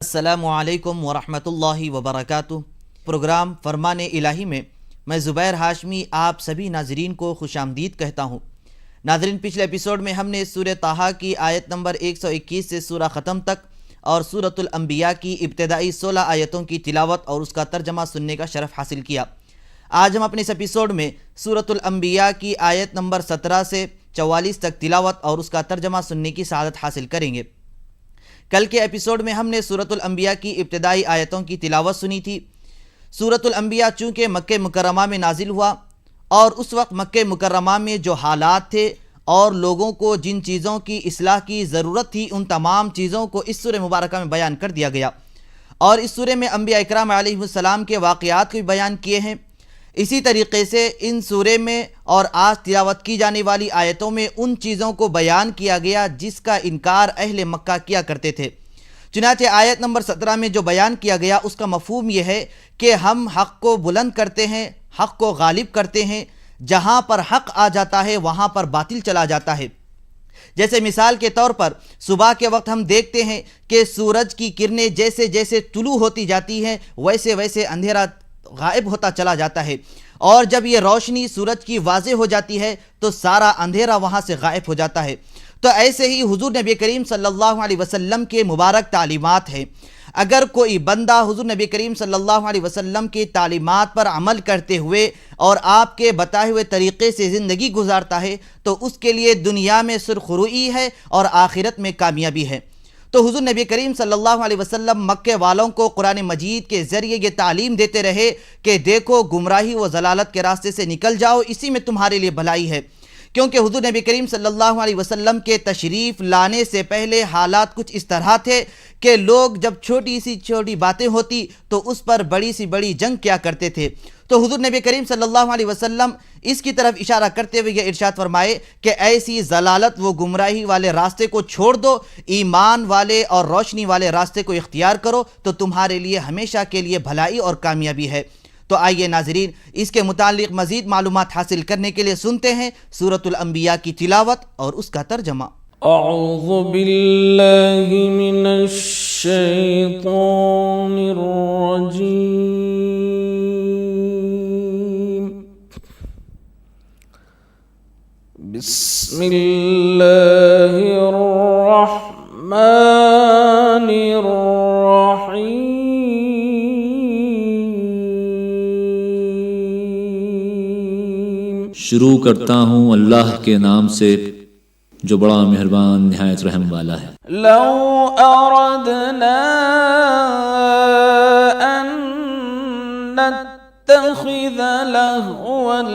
अस्सलामुअलैकुम वरहमतुल्लाहि वबरकातुह। प्रोग्राम फरमान इलाही में मैं ज़ुबैर हाशमी आप सभी नाजरीन को खुशामदीद कहता हूँ। नाजरीन, पिछले एपिसोड में हमने सूरह ताहा की आयत नंबर 121 से सूरह ख़त्म तक और सूरतुल अंबिया की इब्तिदाई 16 आयतों की तिलावत और उसका तर्जमा सुनने का शरफ़ हासिल किया। आज हम अपने इस एपिसोड में सूरतुल अंबिया की आयत नंबर 17 से 44 तक तिलावत और उसका तर्जमा सुनने की सआदत हासिल करेंगे। कल के एपिसोड में हमने सूरतुल अंबिया की इब्तिदाई आयतों की तिलावत सुनी थी। सूरतुल अंबिया चूँकि मक्के मुकर्रमा में नाजिल हुआ और उस वक्त मक्के मुकर्रमा में जो हालात थे और लोगों को जिन चीज़ों की इस्लाह की ज़रूरत थी उन तमाम चीज़ों को इस सूरह मुबारक में बयान कर दिया गया और इस सूरह में अंबिया इकराम अलैहिस्सलाम के वाक़यात को भी बयान किए हैं। इसी तरीक़े से इन सूरह में और आज तिलावत की जाने वाली आयतों में उन चीज़ों को बयान किया गया जिसका इनकार अहले मक्का किया करते थे। चुनांचे आयत नंबर 17 में जो बयान किया गया उसका मफ़हूम यह है कि हम हक़ को बुलंद करते हैं, हक़ को गालिब करते हैं। जहाँ पर हक़ आ जाता है वहाँ पर बातिल चला जाता है। जैसे मिसाल के तौर पर सुबह के वक्त हम देखते हैं कि सूरज की किरणें जैसे जैसे तुलू होती जाती हैं वैसे वैसे अंधेरा गायब होता चला जाता है और जब ये रोशनी सूरज की वाज़े हो जाती है तो सारा अंधेरा वहाँ से गायब हो जाता है। तो ऐसे ही हुजूर नबी करीम सल्लल्लाहु अलैहि वसल्लम के मुबारक तालीमात हैं। अगर कोई बंदा हुजूर नबी करीम सल्लल्लाहु अलैहि वसल्लम की तालीमात पर अमल करते हुए और आपके बताए हुए तरीक़े से ज़िंदगी गुजारता है तो उसके लिए दुनिया में सुरखरुई है और आखिरत में कामयाबी है। तो हुजूर नबी करीम सल्लल्लाहु अलैहि वसल्लम मक्के वालों को कुरान मजीद के ज़रिए ये तालीम देते रहे कि देखो गुमराही व ज़लालत के रास्ते से निकल जाओ, इसी में तुम्हारे लिए भलाई है। क्योंकि हुजूर नबी करीम सल्लल्लाहु अलैहि वसल्लम के तशरीफ़ लाने से पहले हालात कुछ इस तरह थे कि लोग जब छोटी सी छोटी बातें होती तो उस पर बड़ी सी बड़ी जंग किया करते थे। तो हुजूर नबी करीम सल्लल्लाहु अलैहि वसल्लम इसकी तरफ इशारा करते हुए यह इरशाद फरमाए कि ऐसी ज़लालत व गुमराही वाले रास्ते को छोड़ दो, ईमान वाले और रोशनी वाले रास्ते को इख्तियार करो तो तुम्हारे लिए हमेशा के लिए भलाई और कामयाबी है। तो आइए नाजरीन, इसके मुतालिक मज़ीद मालूमात हासिल करने के लिए सुनते हैं सूरतुल अंबिया की तिलावत और उसका तर्जमा। अऊज़ु बिल्लाहि मिनश शैतानिर रजीम। बिस्मिल्लाहिर रहमानिर रहीम। शुरू करता हूँ अल्लाह के नाम से जो बड़ा मेहरबान निहायत रहम वाला है। लौ अरदना अन नत्तखिज़ लहवन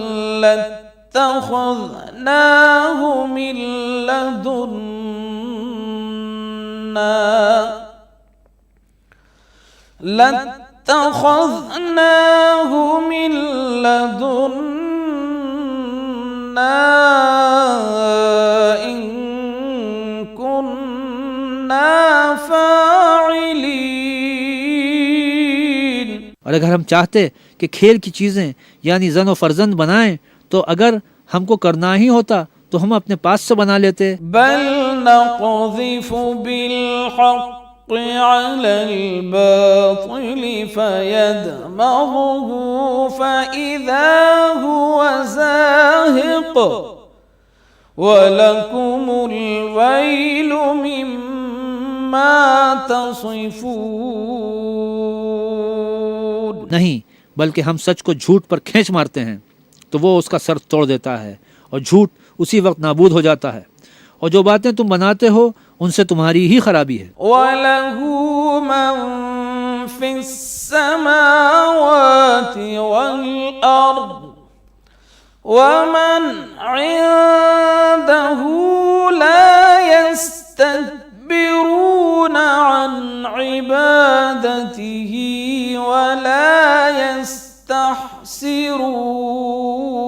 लत्तखज़नाहु मिन लदुन्ना लत्तखज़नाहु मिन लदुन्ना इन कुन्ना फाइलीन। और अगर हम चाहते कि खेल की चीज़ें यानी ज़न व फर्जंद बनाएं तो अगर हमको करना ही होता तो हम अपने पास से बना लेते। बल नक़ज़िफ़ु बिल हक़्क़ि अलल बातिल फ़यदमग़ुहु फ़इज़ा हुवा ज़ाहिक़ वलकुमुल वैलु मिम्मा तसिफ़ून। नहीं, बल्कि हम सच को झूठ पर खींच मारते हैं तो वो उसका सर तोड़ देता है और झूठ उसी वक्त नाबूद हो जाता है और जो बातें तुम बनाते हो उनसे तुम्हारी ही खराबी है। वलहु मन फिस समावाति वल अर्द वमन इंदहु ला यस्तकबिरून अन इबादतिही वला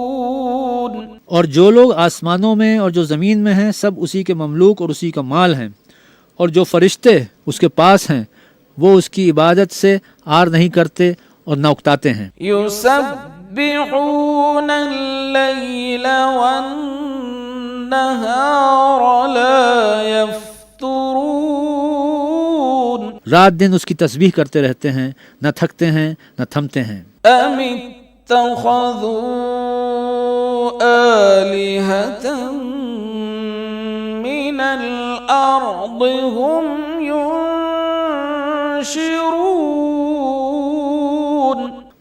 यस्तहसिरून। और जो लोग आसमानों में और जो ज़मीन में हैं सब उसी के ममलूक और उसी का माल हैं और जो फरिश्ते उसके पास हैं वो उसकी इबादत से आर नहीं करते और न उकताते हैं। युसब्बिहून अल-लैल वन-नहार ला यफ्तुरून। रात दिन उसकी तस्बीह करते रहते हैं, न थकते हैं न थमते हैं। أم اتخذوا آلهة من الأرض هم ينشرون।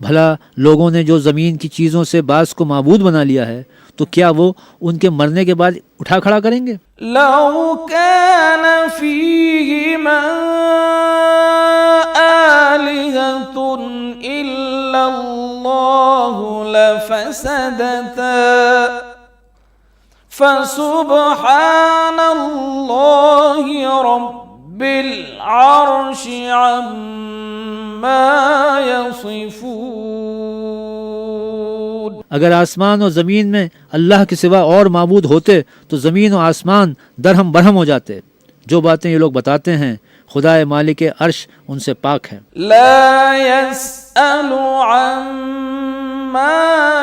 भला लोगों ने जो ज़मीन की चीज़ों से बास को माबूद बना लिया है, तो क्या वो उनके मरने के बाद उठा खड़ा करेंगे? لو كان فيهما آلهة إلا الله لفسدتا فسبحان الله رب العرش عما يصفون। अगर आसमान और ज़मीन में अल्लाह के सिवा और माबूद होते तो ज़मीन और आसमान दरहम बरहम हो जाते। जो बातें ये लोग बताते हैं, खुदाए मालिक अर्श उनसे पाक है। لا يسأل عما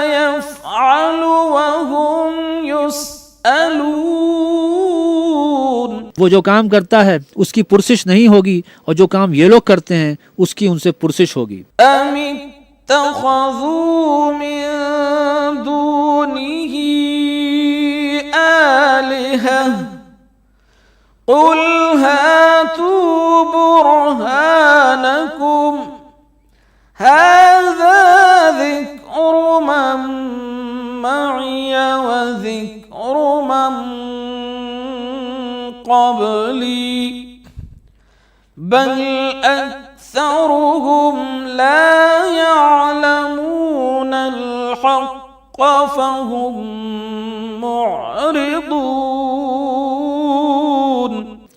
يفعل وهم يسألون। वो जो काम करता है उसकी पुरसिश नहीं होगी, और जो काम ये लोग करते हैं उसकी उनसे पुरसिश होगी। أم اتخذوا من دونه آلهة قل هاتوا برهانكم هذا ذكر من معي وذكر من قبلي بل أكثرهم لا يعلمون الحق فهم معرضون।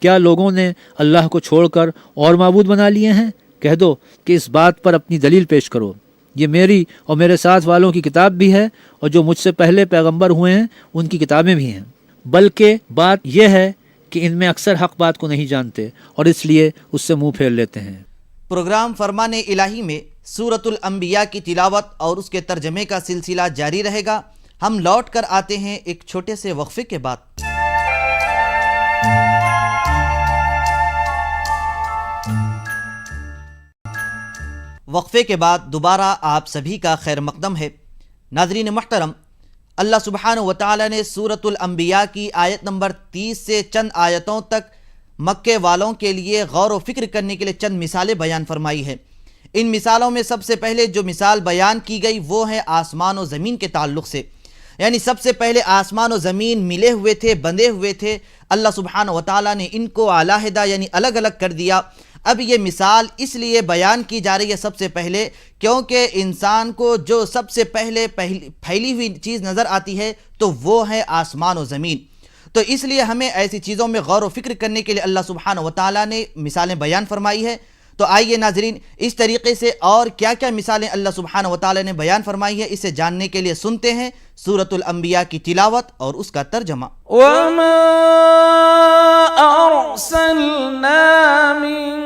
क्या लोगों ने अल्लाह को छोड़कर और माबूद बना लिए हैं? कह दो कि इस बात पर अपनी दलील पेश करो। ये मेरी और मेरे साथ वालों की किताब भी है, और जो मुझसे पहले पैगंबर हुए हैं उनकी किताबें भी हैं। बल्कि बात यह है कि इनमें अक्सर हक बात को नहीं जानते और इसलिए उससे मुंह फेर लेते हैं। प्रोग्राम फरमाने इलाही में सूरतुल अंबिया की तिलावत और उसके तर्जमे का सिलसिला जारी रहेगा। हम लौट कर आते हैं एक छोटे से वक्फे के बाद। वक्फे के बाद दोबारा आप सभी का खैर मकदम है। नाज़रीन मुहतरम, अल्लाह सुब्हानहु व तआला ने सूरतुल अंबिया की आयत नंबर 30 से चंद आयतों तक मक्के वालों के लिए गौर व फिक्र करने के लिए चंद मिसालें बयान फरमाई है। इन मिसालों में सबसे पहले जो मिसाल बयान की गई वो है आसमान और ज़मीन के ताल्लुक़ से। यानी सबसे पहले आसमान और ज़मीन मिले हुए थे, बंधे हुए थे। अल्लाह सुब्हानहु व तआला ने इनको अलहदा यानी अलग अलग कर दिया। अब ये मिसाल इसलिए बयान की जा रही है सबसे पहले क्योंकि इंसान को जो सबसे पहले फैली हुई चीज़ नज़र आती है तो वो है आसमान और ज़मीन। तो इसलिए हमें ऐसी चीज़ों में गौर व फिक्र करने के लिए अल्लाह सुब्हानहु व तआला ने मिसालें बयान फरमाई है। तो आइए नाजरीन, इस तरीके से और क्या क्या मिसालें अल्लाह सुब्हानहु व तआला ने बयान फरमाई है, इसे जानने के लिए सुनते हैं सूरतुल अंबिया की तिलावत और उसका तर्जमा। वमा अरसलना मिन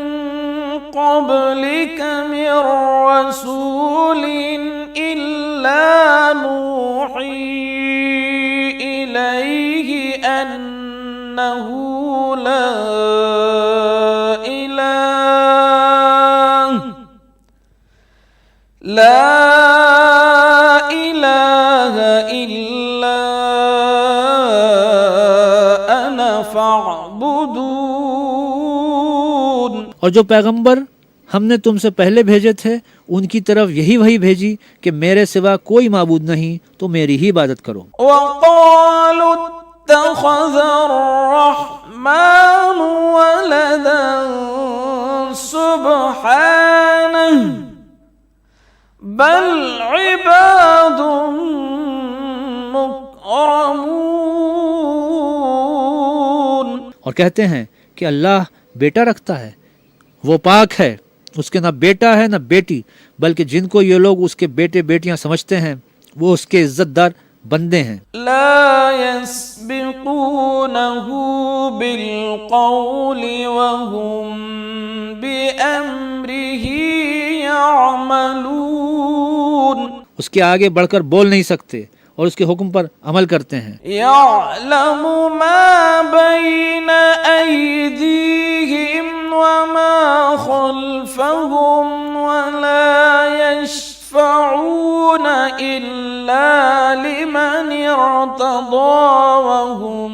क़ब्लिक मिर रसूलिन इल्ला नूही इलैहि अन्नहु ला इलाह इल्ला अना फ़अबुदून। और जो पैगंबर हमने तुमसे पहले भेजे थे उनकी तरफ यही वही भेजी कि मेरे सिवा कोई माबूद नहीं, तो मेरी ही इबादत करो। वक़ालू इत्तख़ज़र-रहमानु वलदन सुब्हानहु बल इबादुम मुकरमून। और कहते हैं कि अल्लाह बेटा रखता है, वो पाक है, उसके ना बेटा है ना बेटी, बल्कि जिनको ये लोग उसके बेटे बेटियां समझते हैं वो उसके इज्जतदार बंदे हैं। ला यस्बिक़ूनहु बिलक़ौलि वहुम बिअम्रिही यअमलून। उसके आगे बढ़कर बोल नहीं सकते और उसके हुक्म पर अमल करते हैं। يعلم ما بين أيديهم وما خلفهم ولا يشفعون إلا لمن ارتضى وهم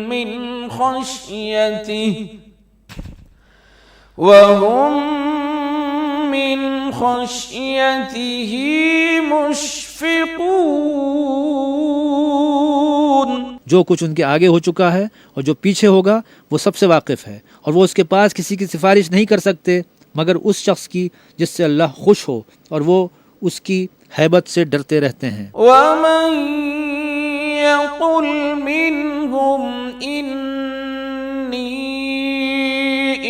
من خشيته मुश्फिकून। जो कुछ उनके आगे हो चुका है और जो पीछे होगा वो सबसे वाकिफ है, और वो उसके पास किसी की सिफारिश नहीं कर सकते मगर उस शख्स की जिससे अल्लाह खुश हो, और वो उसकी हैबत से डरते रहते हैं। वमन यकुल मिनहुम इन्नी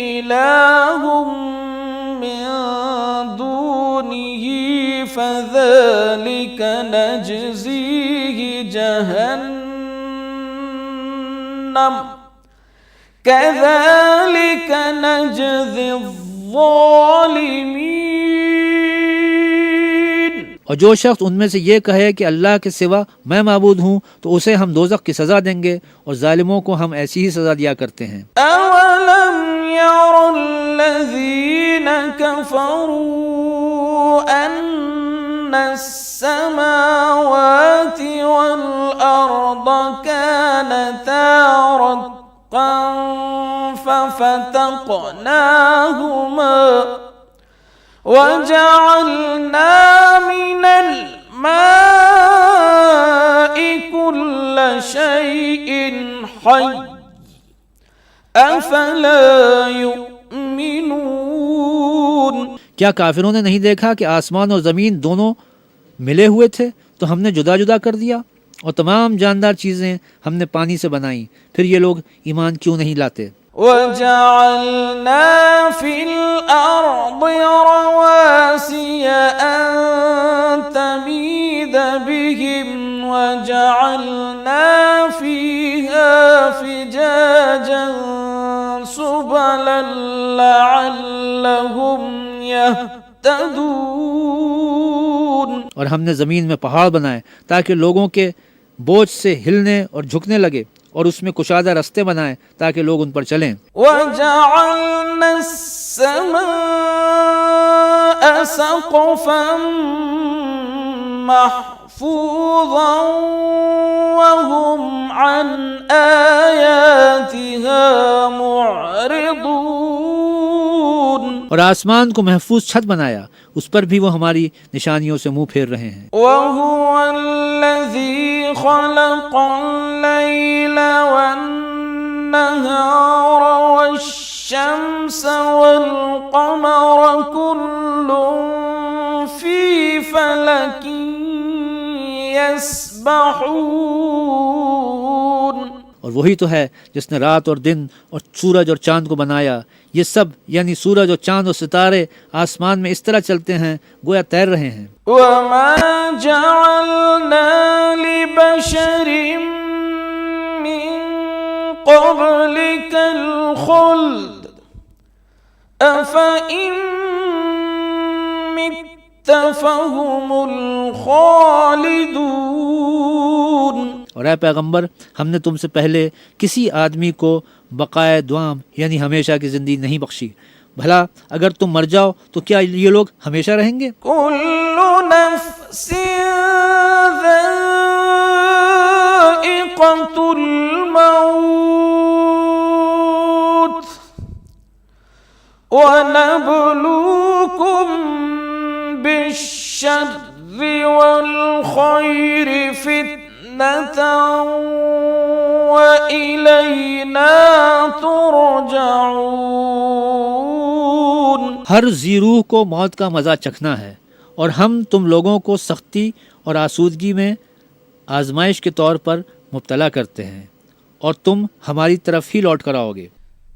इलाहुम मिन दूनिही फज़ालिका नजज़ीहि जहन्नम कज़ालिका नजज़िज़्ज़ालिमीन। और जो शख्स उनमें से ये कहे कि अल्लाह के सिवा मैं माबूद हूँ तो उसे हम दोज़ख की सज़ा देंगे, और जालिमों को हम ऐसी ही सज़ा दिया करते हैं। अवलम यरल्लज़ीन कफ़रू अन्नस्समावाति वल अर्द कानता रत्क़न फफतक़नाहुमा वजअलना मिनल माइ कुल्ल शैइन हय्य अफला युमिनून। क्या काफिरों ने नहीं देखा कि आसमान और ज़मीन दोनों मिले हुए थे तो हमने जुदा जुदा कर दिया, और तमाम जानदार चीज़ें हमने पानी से बनाई, फिर ये लोग ईमान क्यों नहीं लाते। वजअलना फिल अर्द रवासिय अन तमीद बिहिम वजअलना फीहा फिजाजन सुबलन लअल्लहुम यहतदून। और हमने ज़मीन में पहाड़ बनाए ताकि लोगों के बोझ से हिलने और झुकने लगे, और उसमें कुशादा रास्ते बनाए ताकि लोग उन पर चलें। वजअलना अस्समाअ सक़फ़न महफूज़न वहुम अन आयातिहा मुअरिदून। और आसमान को महफूज छत बनाया, उस पर भी वो हमारी निशानियों से मुंह फेर रहे हैं। वहुवल्लज़ी ख़लक़ल लैला वन्नहार वश्शम्स वल्क़मर कुल्लुन फ़ी फ़लकिन यस्बहून। और वही तो है जिसने रात और दिन और सूरज और चांद को बनाया। ये सब यानी सूरज और चांद और सितारे आसमान में इस तरह चलते हैं गोया तैर रहे हैं। वमा जअलना लिबशरिन मिन क़ब्लिकल ख़ुल्द अफ़इन मित्त फ़हुमुल ख़ालिदून। और ऐ पैगंबर, हमने तुमसे पहले किसी आदमी को बकाए द्वाम यानी हमेशा की जिंदगी नहीं बख्शी। भला अगर तुम मर जाओ तो क्या ये लोग हमेशा रहेंगे? कुल्लु नफ्सिन ज़ाइक़तुल मौत व नब्लूकुम बिश्शर्रि वल खैरि फितनतन व इलैना तुरजऊन। हर जी रूह को मौत का मज़ा चखना है, और हम तुम लोगों को सख्ती और आसूदगी में आजमाइश के तौर पर मुब्तला करते हैं, और तुम हमारी तरफ ही लौट कर आओगे।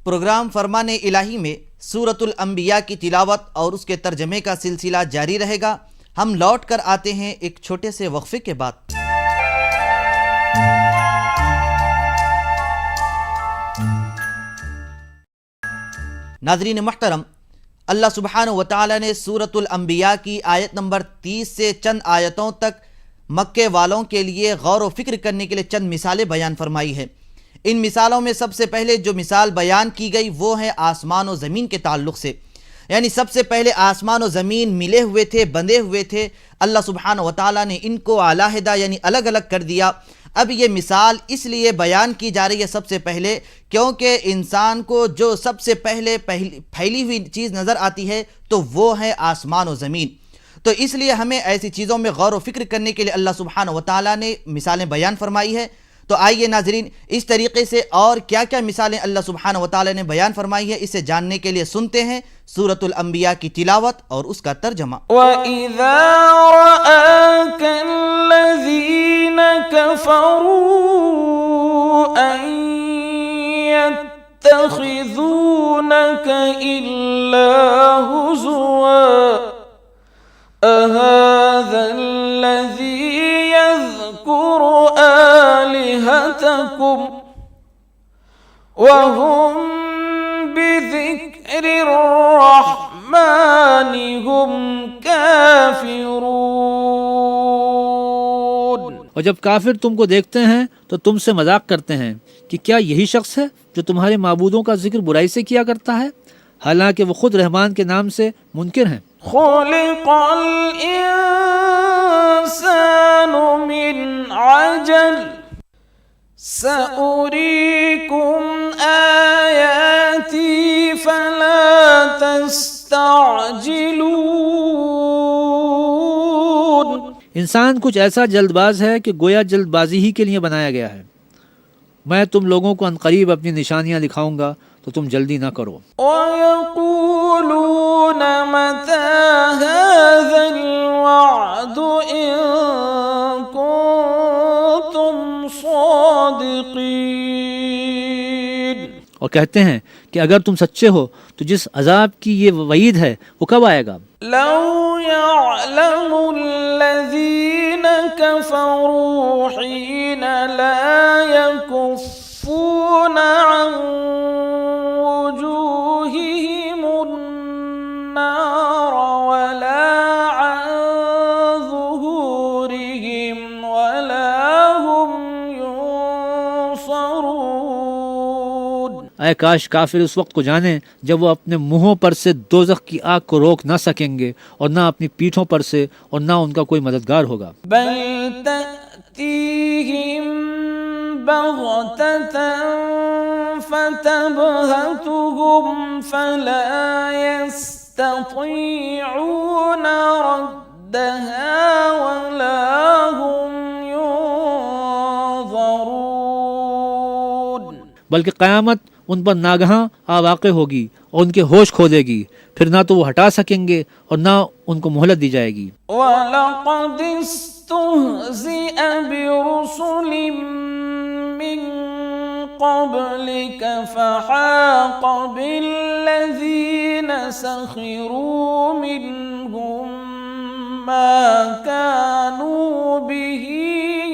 प्रोग्राम फरमाने इलाही में सूरतुल अंबिया की तिलावत और उसके तर्जमे का सिलसिला जारी रहेगा। हम लौट कर आते हैं एक छोटे से वक्फे के बाद। नाज़रीन मुहतरम, अल्लाह सुब्हानहु व तआला ने सूरतुल अंबिया की आयत नंबर 30 से चंद आयतों तक मक्के वालों के लिए गौर व फिक्र करने के लिए चंद मिसालें बयान फरमाई है। इन मिसालों में सबसे पहले जो मिसाल बयान की गई वो है आसमान और ज़मीन के ताल्लुक़ से। यानी सबसे पहले आसमान और ज़मीन मिले हुए थे, बंधे हुए थे, अल्लाह सुब्हानहू व तआला ने इनको अलहदा यानी अलग अलग कर दिया। अब ये मिसाल इसलिए बयान की जा रही है सबसे पहले क्योंकि इंसान को जो सबसे पहले फैली हुई चीज़ नज़र आती है तो वो है आसमान और ज़मीन। तो इसलिए हमें ऐसी चीज़ों में गौर व फिक्र करने के लिए अल्लाह सुब्हानहू व तआला ने मिसालें बयान फरमाई है। तो आइए नाज़रीन, इस तरीके से और क्या क्या मिसालें अल्लाह सुब्हानहू व तआला ने बयान फरमाई है, इसे जानने के लिए सुनते हैं सूरतुल अंबिया की तिलावत और उसका तर्जमा। वइज़ा रआकल्लज़ीन कफ़रू अन यत्तख़िज़ूनक इल्ला हुज़ुवा अहाज़ल्लज़ी यज़्कुरु आलिहतकुम वहुम बिज़िक्रिर रहमानि हुम काफ़िरून। और जब काफिर तुमको देखते हैं तो तुमसे मजाक करते हैं कि क्या यही शख्स है जो तुम्हारे माबूदों का जिक्र बुराई से किया करता है, हालांकि वो खुद रहमान के नाम से मुनकिर हैं। खुलिक़ल इंसानु मिन अजल सउरीकुम आयाती फला तस्तअजिलून। इंसान कुछ ऐसा जल्दबाज है कि गोया जल्दबाजी ही के लिए बनाया गया है। मैं तुम लोगों को अनकरीब अपनी निशानियां दिखाऊंगा तो तुम जल्दी ना करो। वयक़ूलून मता हाज़ल वअदु इन कुन्तुम सादिक़ीन। और कहते हैं कि अगर तुम सच्चे हो तो जिस अजाब की ये वईद है वो कब आएगा। लौ यअलमुल्लज़ीन कफ़रू हीन ला यकुफ़्फ़ून अन वुजूहिहिमुन्नार वला अन ज़ुहूरिहिम वला हुम युनसरून। ऐ काश काफिर उस वक्त को जाने जब वो अपने मुंहों पर से दोज़ख की आग को रोक ना सकेंगे और ना अपनी पीठों पर से और ना उनका कोई मददगार होगा। बल तअतीहिम बग़ततन फतबहतुहुम फला यस्ततीऊन रद्दहा वला हुम युनज़रून। बल्कि क़यामत उन पर नागहां आवाक़े होगी और उनके होश खो देगी, फिर ना तो वो हटा सकेंगे और ना उनको मोहलत दी जाएगी। वलक़द इस्तुहज़िअ बिरुसुलिम मिन क़ब्लिक फ़हाक़ बिल्लज़ीन सख़िरू मिनहुम मा कानू बिही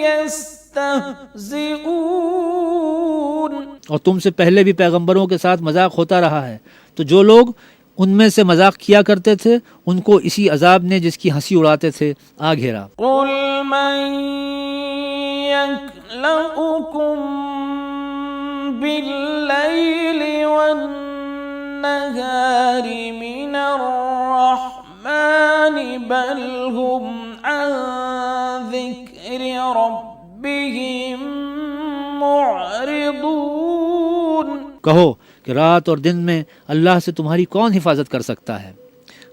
यस्तहज़िऊन। और तुमसे पहले भी पैगंबरों के साथ मजाक होता रहा है, तो जो लोग उनमें से मजाक किया करते थे उनको इसी अजाब ने जिसकी हंसी उड़ाते थे आ घेरा। कुल मन यक्लउकुम बिल्लैलि वन्नहारि मिनर रहमानि बल हुम अन ज़िक्रि रब्बिहिम मुअरिदून। कहो कि रात और दिन में अल्लाह से तुम्हारी कौन हिफाजत कर सकता है।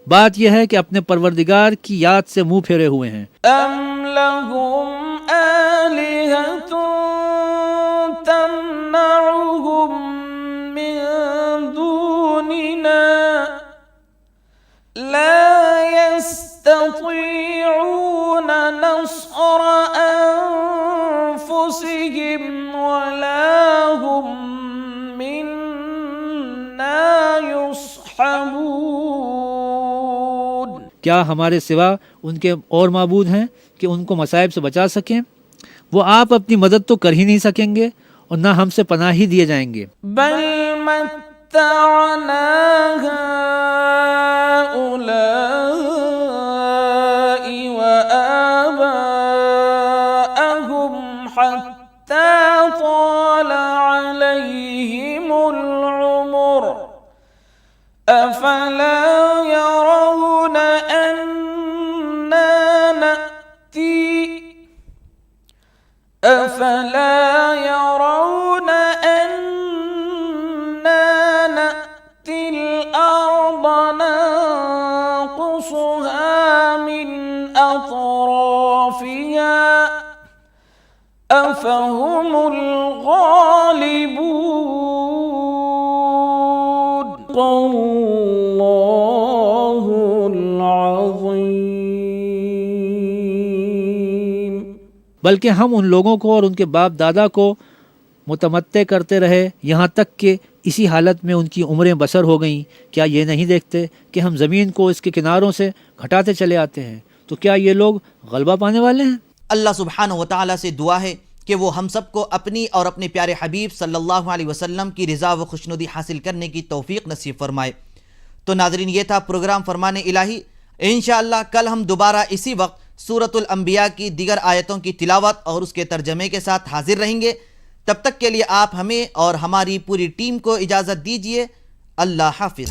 बात यह है कि अपने परवरदिगार की याद से मुंह फेरे हुए हैं। अम लहुम आलिहतुन तमनउहुम मिन दूनिना ला यस्ततीऊन नस्र अनफुसिहिम वला हुम मिन्ना युस्हबून। क्या हमारे सिवा उनके और माबूद हैं कि उनको मसाइब से बचा सकें? वो आप अपनी मदद तो कर ही नहीं सकेंगे और ना हमसे पनाह ही दिए जाएंगे। बल मत्तअना हाउलाई व आबाअहुम أفلا يرون أنا نأتي الأرض ننقصها من أطرافها أفهم الغالبون الله العظيم। बल्कि हम उन लोगों को और उनके बाप दादा को मुतमत्ते करते रहे यहाँ तक कि इसी हालत में उनकी उम्रें बसर हो गईं। क्या ये नहीं देखते कि हम ज़मीन को इसके किनारों से घटाते चले आते हैं? तो क्या ये लोग गलबा पाने वाले हैं? अल्लाह सुब्हानहु व तआला से दुआ है कि वो हम सबको अपनी और अपने प्यारे हबीब सल्लल्लाहु अलैहि वसल्लम की रिज़ा व खुशनुदी हासिल करने की तौफीक नसीब फरमाए। तो नाज़रीन, ये था प्रोग्राम फरमाने इलाही। इंशाअल्लाह कल हम दोबारा इसी वक्त सूरतुल अंबिया की दीगर आयतों की तिलावत और उसके तर्जमे के साथ हाजिर रहेंगे। तब तक के लिए आप हमें और हमारी पूरी टीम को इजाज़त दीजिए। अल्लाह हाफिज़।